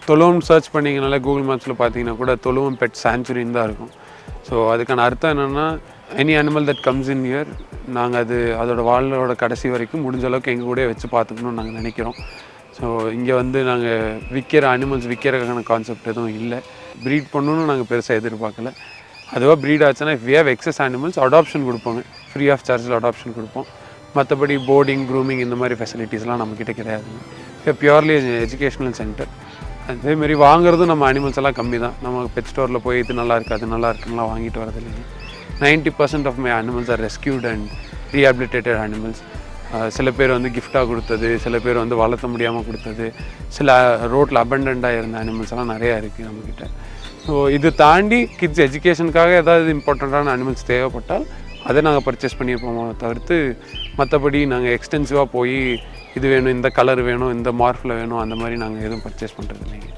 தொழுவம் search பண்ணிங்கனால Google மேப்ஸில் பார்த்தீங்கன்னா கூட தொழுவம் bed சாங்சுரின்னு தான் இருக்கும். ஸோ அதுக்கான அர்த்தம் என்னென்னா any animal that comes in year நாங்கள் அதோட வாழ்வோட கடைசி வரைக்கும் முடிஞ்ச அளவுக்கு எங்கள் கூட வச்சு பார்த்துக்கணும்னு நாங்கள் நினைக்கிறோம். ஸோ இங்கே வந்து நாங்கள் விற்கிற அனிமல்ஸ் விற்கிறதுக்கான கான்செப்ட் எதுவும் இல்லை. ப்ரீட் பண்ணணும்னு நாங்கள் பெருசாக எதிர்பார்க்கல. அதுவாக ப்ரீட் ஆச்சுன்னா if we have excess animals adoption கொடுப்போங்க, ஃப்ரீ ஆஃப் சார்ஜில் அடாப்ஷன் கொடுப்போம். மற்றபடி போர்டிங் க்ரூமிங் இந்த மாதிரி ஃபெசிலிட்டிஸ்லாம் நம்மக்கிட்ட கிடையாதுங்க. இப்போ பியூர்லி எஜுகேஷ்னல் சென்டர். அதேமாரி வாங்குறதும் நம்ம அனிமல்ஸ் எல்லாம் கம்மி தான். நம்ம பெட் ஸ்டோரில் போய் இது நல்லா இருக்குது அது நல்லா இருக்குன்னா வாங்கிட்டு வரது இல்லைங்க. 90% of my animals are rescued and rehabilitated animals. சில பேர் வந்து கிஃப்டாக கொடுத்தது, சில பேர் வந்து வளர்த்த முடியாமல் கொடுத்தது, சில ரோட்டில் அபண்டண்ட்டாக இருந்த அனிமல்ஸ் எல்லாம் நிறையா இருக்குது நம்மக்கிட்ட. ஸோ இது தாண்டி கிட்ஸ் எஜுகேஷனுக்காக ஏதாவது இம்பார்ட்டண்ட்டான அனிமல்ஸ் தேவைப்பட்டால் அதை நாங்கள் பர்ச்சேஸ் பண்ணியிருப்போமோ தவிர்த்து மற்றபடி நாங்கள் எக்ஸ்டென்சிவாக போய் இது வேணும், இந்த கலர் வேணும், இந்த மார்ஃபில் வேணும், அந்த மாதிரி நாங்கள் எதுவும் பர்ச்சேஸ் பண்ணுறது இல்லைங்க.